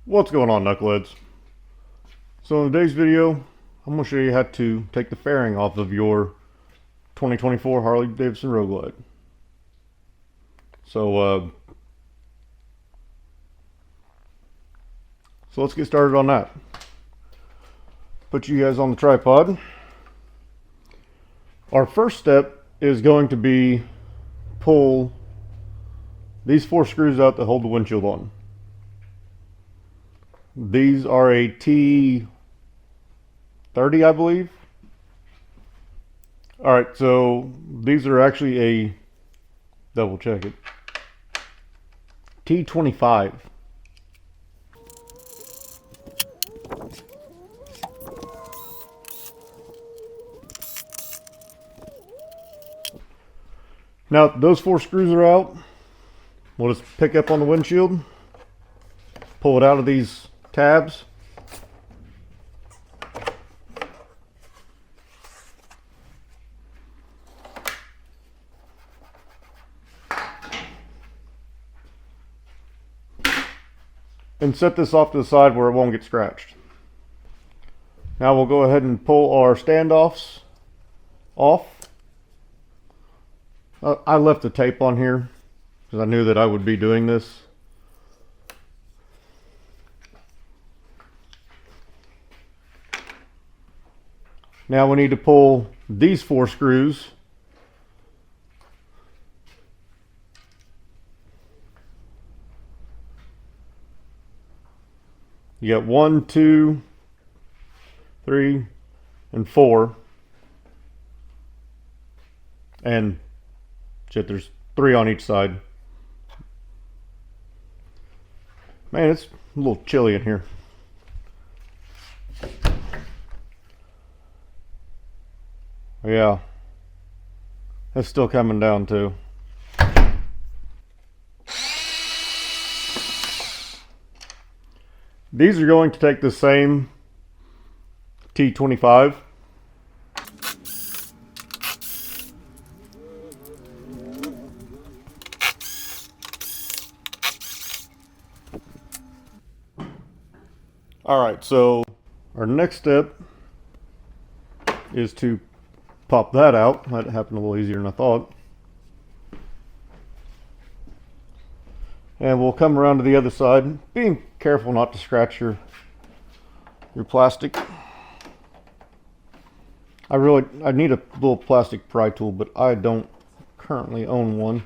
What's going on, knuckleheads? So in today's video, I'm going to show you how to take the fairing off of your 2024 Harley Davidson Road Glide. So let's get started on that. Put you guys on the tripod. Our first step is going to be pull these 4 screws out that hold the windshield on. These are a T30, I believe. Alright, so these are actually a, double check it, T25. Now those 4 screws are out. We'll just pick up on the windshield, pull it out of these tabs. And set this off to the side where it won't get scratched. Now we'll go ahead and pull our standoffs off. I left the tape on here because I knew that I would be doing this. Now we need to pull these 4 screws you got 1, 2, 3, and 4, and shit, there's 3 on each side. Man, it's a little chilly in here. Yeah, it's still coming down too. These are going to take the same T25. Alright, so our next step is to pop that out. That happened a little easier than I thought. And we'll come around to the other side, being careful not to scratch your plastic. I need a little plastic pry tool, but I don't currently own one.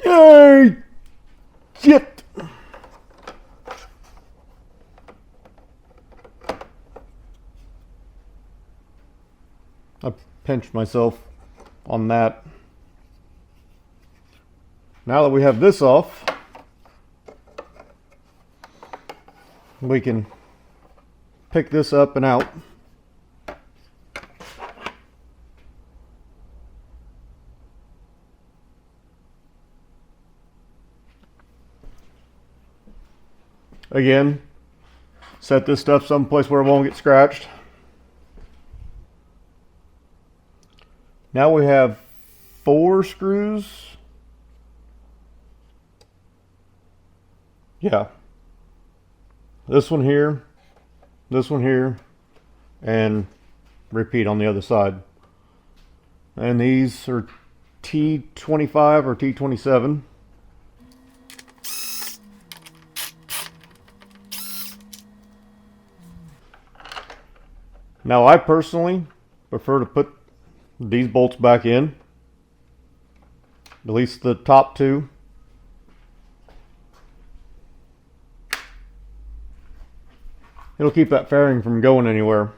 Yay! Shit! I pinched myself on that. Now that we have this off, we can pick this up and out. Again, set this stuff someplace where it won't get scratched. Now we have 4 screws. Yeah. This one here, and repeat on the other side. And these are T25 or T27. Now I personally prefer to put these bolts back in, at least the top 2. It'll keep that fairing from going anywhere.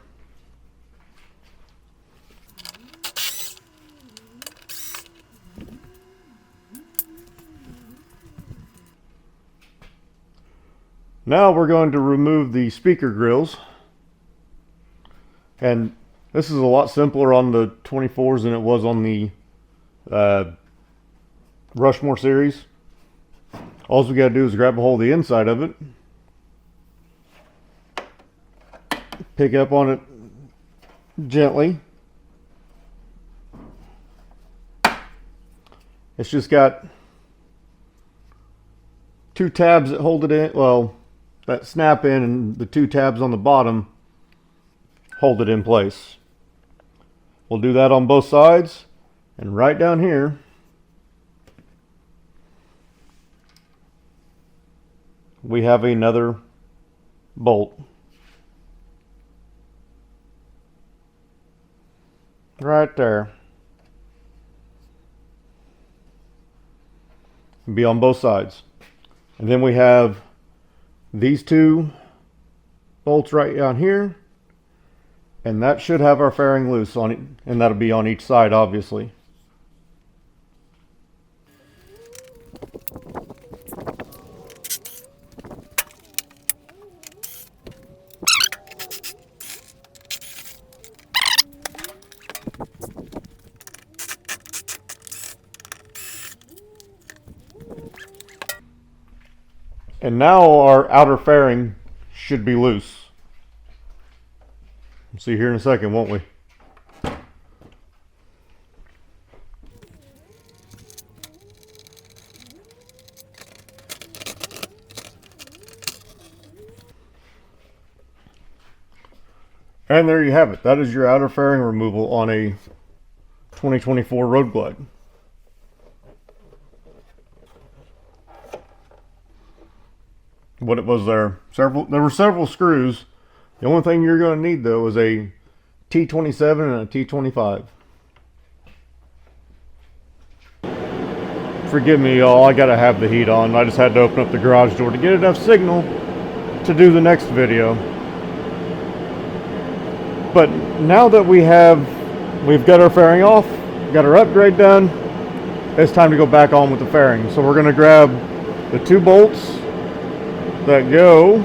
Now we're going to remove the speaker grills. And this is a lot simpler on the 24s than it was on the Rushmore series. All we got to do is grab a hold of the inside of it, pick up on it gently, It's just got two tabs that hold it in, well, that snap in, and the two tabs on the bottom hold it in place. We'll do that on both sides, and right down here we have another bolt. Right there. Be on both sides. And then we have these two bolts right down here, and that should have our fairing loose on it, and that'll be on each side, obviously. And now our outer fairing should be loose. We'll see here in a second, won't we? And there you have it. That is your outer fairing removal on a 2024 Road Glide. What it was there were several screws. The only thing you're going to need though is a T27 and a T25. Forgive me y'all, I gotta have the heat on. I just had to open up the garage door to get enough signal to do the next video. But now that we've got our fairing off, got our upgrade done, it's time to go back on with the fairing. So we're going to grab the two bolts that go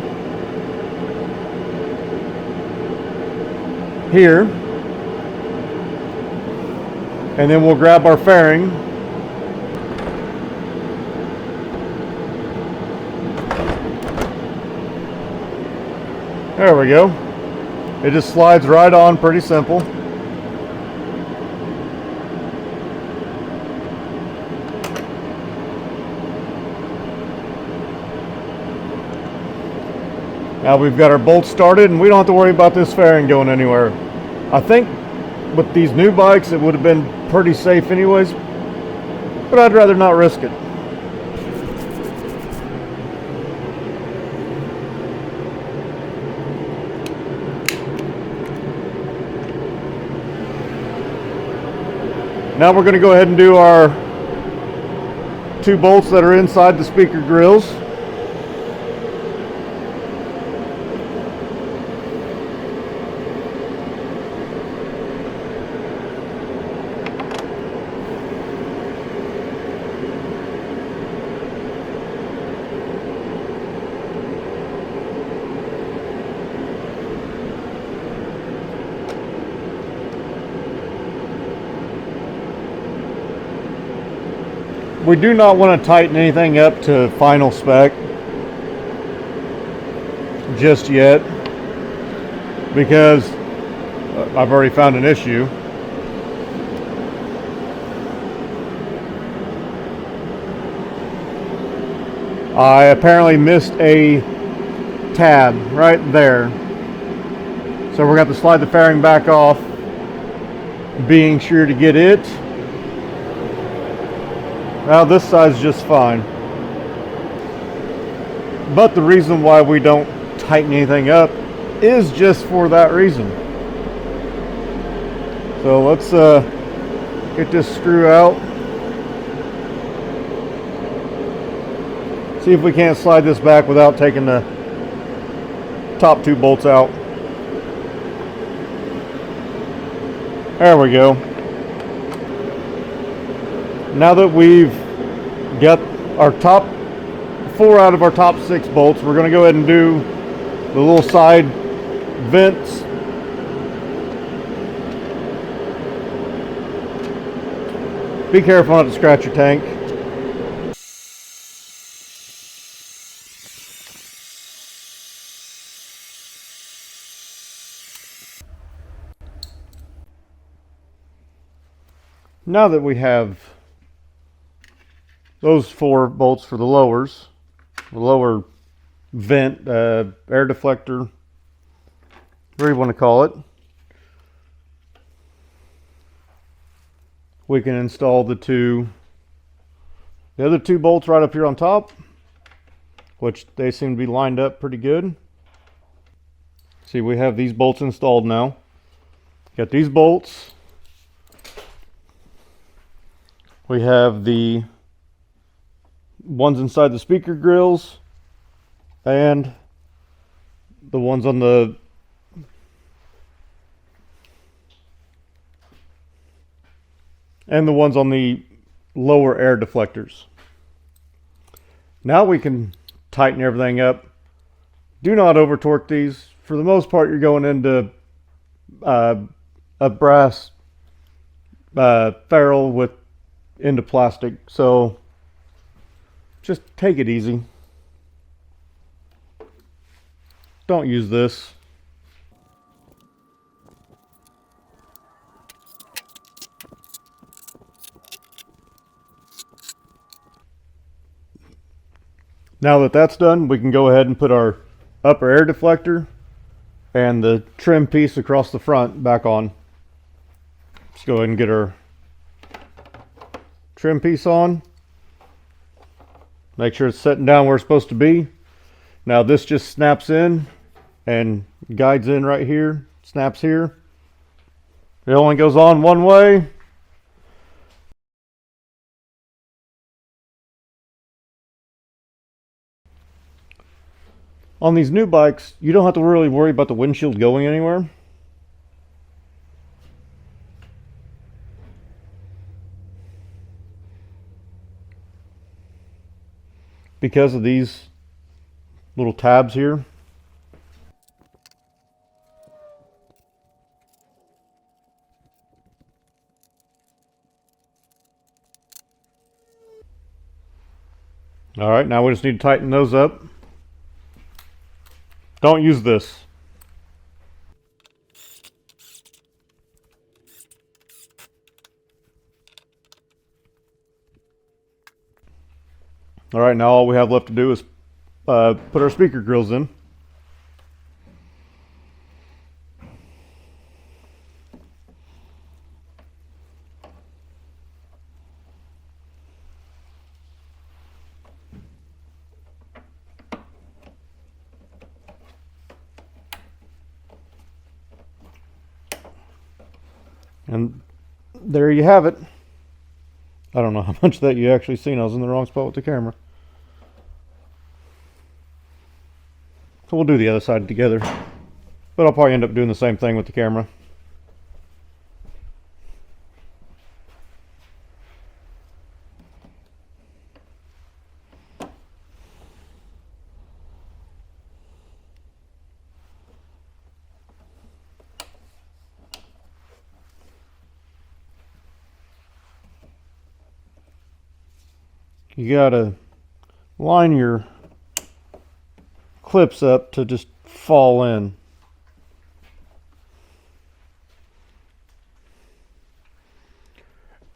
here, and then we'll grab our fairing there we go. It just slides right on, pretty simple. Now we've got our bolts started and we don't have to worry about this fairing going anywhere. I think with these new bikes it would have been pretty safe anyways, but I'd rather not risk it. Now we're going to go ahead and do our two bolts that are inside the speaker grills. We do not want to tighten anything up to final spec just yet, because I've already found an issue. I apparently missed a tab right there, so we're going to have to slide the fairing back off, being sure to get it. Now this side's just fine, but the reason why we don't tighten anything up is just for that reason. So let's get this screw out, see if we can't slide this back without taking the top two bolts out. There we go. Now that we've got our top 4 out of our top 6 bolts, we're going to go ahead and do the little side vents. Be careful not to scratch your tank. Now that we have those 4 bolts for the lowers, the lower vent, air deflector, whatever you want to call it. We can install the other two bolts right up here on top, which they seem to be lined up pretty good. See, we have these bolts installed now. Got these bolts. We have the ones inside the speaker grills and the ones on the lower air deflectors. Now we can tighten everything up. Do not over torque these. For the most part, you're going into a brass ferrule into plastic, so just take it easy. Don't use this. Now that that's done, we can go ahead and put our upper air deflector and the trim piece across the front back on. Let's go ahead and get our trim piece on. Make sure it's sitting down where it's supposed to be. Now this just snaps in and guides in right here, snaps here. It only goes on one way. On these new bikes, you don't have to really worry about the windshield going anywhere. Because of these little tabs here. All right, now we just need to tighten those up. Don't use this. All right, now all we have left to do is put our speaker grills in. And there you have it. I don't know how much that you actually seen. I was in the wrong spot with the camera. So we'll do the other side together. But I'll probably end up doing the same thing with the camera. You gotta line your clips up to just fall in.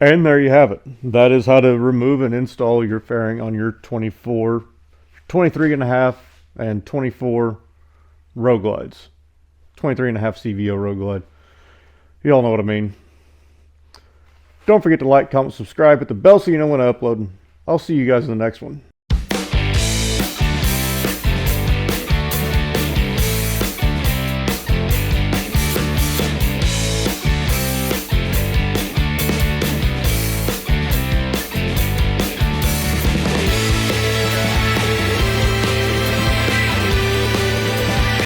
And there you have it. That is how to remove and install your fairing on your 23.5 and 24 road glides. 23.5 CVO road glide. You all know what I mean. Don't forget to like, comment, subscribe, hit the bell so you know when I upload. I'll see you guys in the next one.